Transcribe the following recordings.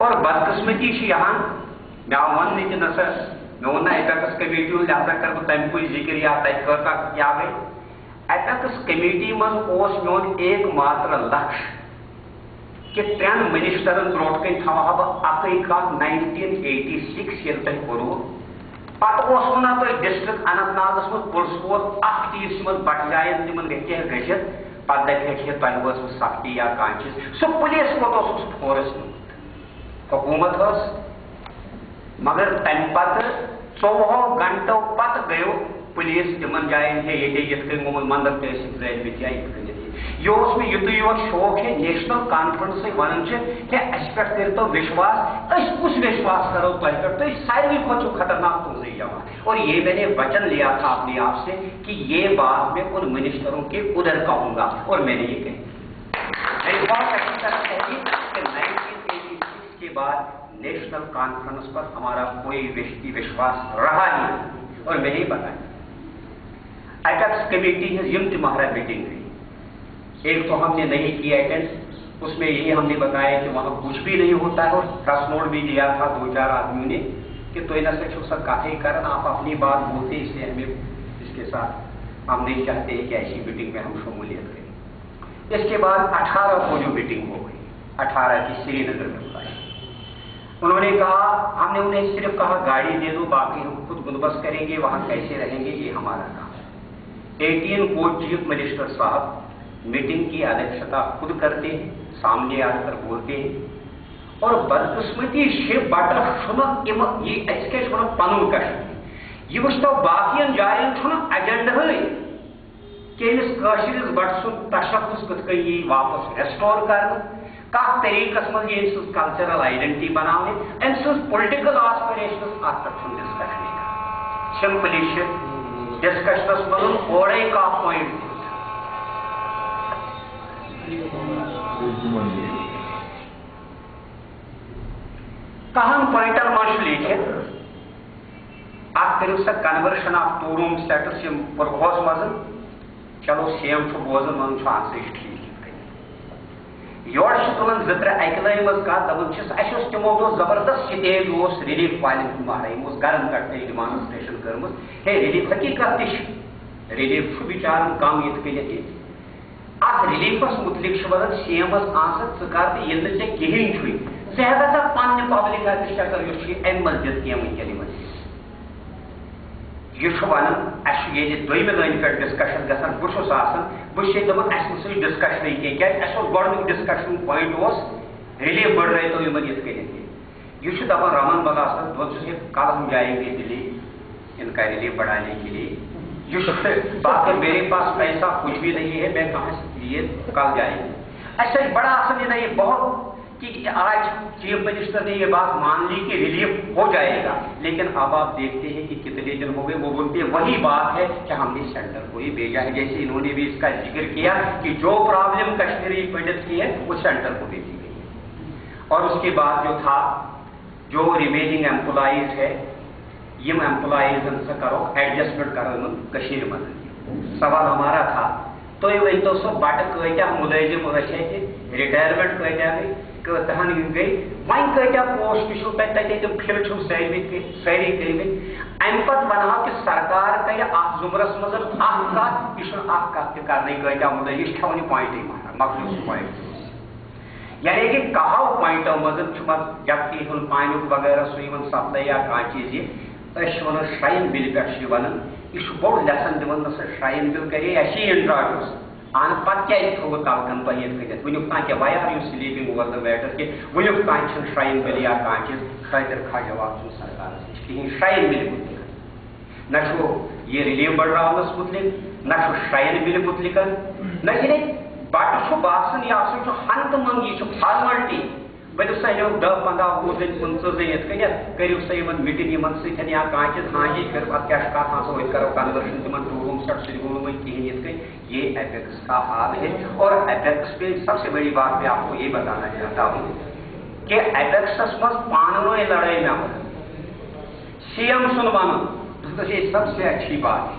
اور بدقسمتی یہاں مے آو ون کہ نسا مے ون ایپیکس کمیٹی لہذا کر بہ تمہ کُے ذکر یا تتہ کیا گئی ایپیکس کمیٹی من میون ایک ماتر لکش کہ 3 منسٹرن برونٹ کن تھاوہا بہ اکے کتھ 1986 یل تہ کرو پتہ ونان تھی ڈسٹرکٹ اننت ناگس من پُلس وول اخ چیز تمن بٹ جائن تمن ہیٚکہِ ہا گٔژھِتھ پتہ دپہِ ہے تۄہہِ وٲژوٕ سختی یا کانٛہہ چیز سُہ پُلیس کوٚت اوسُکھ سُہ فورس حکومت مگر تمہ پتہ 24 گھنٹو پتہ گیو پولیس تمن جائن ہے یہ کن گومت مندر تحصیل زیادہ یا یہ مے یُتُے یوت شوق ہے نیشنل کانفرنس ونان کہ اس پہ کرتو وشواس اس کس وشواس کرو تہ پہ تھی ساروی کھت خطرناک تُہنزے جمع اور یہ میں نے وچن لیا تھا اپنے آپ سے کہ یہ بات میں ان منسٹروں کے ادھر کہوں گا اور میں نے یہ کہی میری بات اچھی طرح کہی کہ 1986 کے بعد نیشنل کانفرنس پر ہمارا کوئی وشواس رہا نہیں اور میں نے بتایا ایپیکس کمیٹی یم تمہارا میٹنگ ہوئی ایک تو ہم نے نہیں کیا اٹینڈ اس میں یہی ہم نے بتایا کہ وہاں کچھ بھی نہیں ہوتا ہے اور پریس نوٹ بھی دیا تھا 2-4 آدمیوں نے کہ تو نہ سے سب کافی کرن آپ اپنی بات بولتے اس لیے ہمیں اس کے ساتھ ہم نہیں چاہتے کہ ایسی میٹنگ میں ہم شمولیت کریں. اس کے بعد 18 کو جو میٹنگ ہو گئی 18 کی سری نگر میں بلائی انہوں نے کہا ہم نے انہیں صرف کہا گاڑی دے دو باقی ہم خود بندوبست کریں گے وہاں کیسے رہیں گے یہ ہمارا کام ہے. 18 کو چیف منسٹر صاحب میٹنگ کی ادھیکشتا خود کرتے ہیں سامنے آ کر بولتے ہیں اور بدقسمتی بٹر یہ پن کشمیر یہ وچتو باقین جائن ایجنڈہ کہ امس بٹ سن تشخص کت کن واپس ریسٹور کرنے کت طریقس من یہ سن کلچرل آئیڈینٹی بنانے ام سن پولیٹیکل آسپریشنس ات پہ ڈسکشن سمپلی ڈسکشنس من اورے کا پوائنٹ کہن پوائنٹن من لیکھت ات کرو سا کنورشن آف 2 روم سیٹس پرکھوس مز چلو سی ایم بوزن ون آن سا ٹھیک یور تمن 2-3 اکہ لائن مز کت دپان اس تمو دو زبردست سٹیج ریلیف والن مہرائی گرن پہ ڈیمانسٹریشن کرم ہے ریلیف حقیقت تہ ریلیف بچار کم یت کن ات ریلیفس متعلق ونان سی ایمس آنسا ثر یل نا ے کہین چھوئی ثا پنہ پبلک ایڈمنسٹریٹر اس ام مزید کی ونکین یہ ونان اس دویمہ لائن پہ ڈسکشن گھان بہس بہت دپان اس سی ڈسکشن کی گۄڈنیُک ڈسکشن پوائنٹ ریلیف بڑھرٲیتو یمن یت کن یہ دپان رمن بلاسن دپان کل ہم جائیں گے دلی ان کا ریلیف بڑھانے کے لیے باقی میرے پاس پیسہ کچھ بھی نہیں ہے میں کہاں سے یہ کل جائیں گے ایسا بڑا آسان یہ بہت کہ آج چیف منسٹر نے یہ بات مان لی کہ ریلیف ہو جائے گا لیکن اب آپ دیکھتے ہیں کہ کتنے دن ہو گئے وہ بولتے ہیں وہی بات ہے کہ ہم نے سینٹر کو ہی بھیجا ہے جیسے انہوں نے بھی اس کا ذکر کیا کہ جو پرابلم کشمیری پنڈت کی ہے وہ سینٹر کو بھیجی گئی ہے. اور اس کے بعد جو تھا جو ریمیننگ امپلائیز ہے یم امپلائیز سے کرو ایڈجسٹمنٹ کرشیر من سوال ہمارا تھا تو یہ ورتو سو بٹ کتیا ملازم کہ ریٹائرمنٹ کتیا گئی کتہن گئی ون کتیا پوسٹ تھی تم فل ساری کرمت ام پتہ ونہا کہ سرکار کر زمرس مز کت یہ کت کرنے کتیا ملازم یہ ون پوائنٹے مکلو سہ پوائنٹ یعنی کہ کہو پوائنٹو مز جبکہ ہن پانیک وغیرہ سو سپلائی یا کانٛہہ چیز یہ ونان شرائن بل پہ ونان یہ بوڑ لیسن دان نا سا شرائن بل کرے اسی انٹراڈیوس اہن پتہ کیا تھو تلکن تہ یہ کھت ونیک تان کہ why are you sleeping over the matter کہ ونیک تان شرائن بل یا کانٛہہ چیز خاطر کھا جواب سرکار کہین شرائن بل متعلق نہ یہ ریلیف بڑھاونس متعلق نہ شرائن بل متعلق نہ یہ بٹ باسان یہ سا ہن تو من یہ فارملٹی ورو سا 10-15 20 15 یت کن کرو سا میٹنگ ان سن یا کانٛہہ چیز ہاں جی کر ات کیا کت آسو ات کرو کنورشن تم 2 روم سیٹ سے گو نئی کہین یت کن یہ ایپیکس کا حال ہے. اور ایپیکس میں سب سے بڑی بات میں آپ کو یہ بتانا چاہتا ہوں کہ ایپیکسس مز پانوئی لڑائی نہ ہو سی ایم سن ون یہ سب سے اچھی بات ہے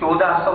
1400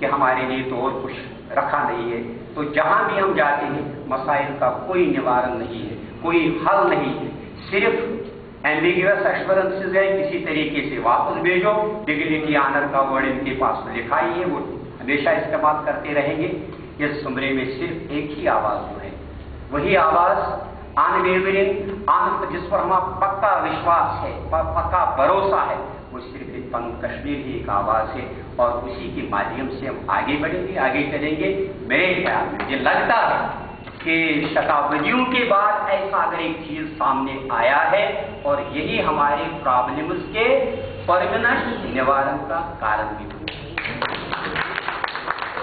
کہ ہمارے لیے تو اور کچھ رکھا نہیں ہے. تو جہاں بھی ہم جاتے ہیں مسائل کا کوئی نوارن نہیں ہے، کوئی حل نہیں ہے، صرف ایمبیگیوس ایشورنسز ہے، کسی طریقے سے واپس بھیجو. ڈگنیٹی آنر کا ورڈ ان کے پاس لکھا ہی ہے، وہ ہمیشہ استعمال کرتے رہیں گے. اس زمرے میں صرف ایک ہی آواز جو ہے، وہی آواز جس پر ہمارا پکا وشواس ہے، پکا بھروسہ ہے، وہ صرف ایک پنگ کشمیر کی ایک آواز ہے. اور اسی کے مادھیم سے ہم آگے بڑھیں گے، آگے چلیں گے. میرے خیال میں مجھے لگتا ہے کہ شتابدیوں کے بعد ایسا اگر ایک چیز سامنے آیا ہے اور یہی ہمارے پرابلمز کے پرمننٹ نوارن کا کارن بھی ہو.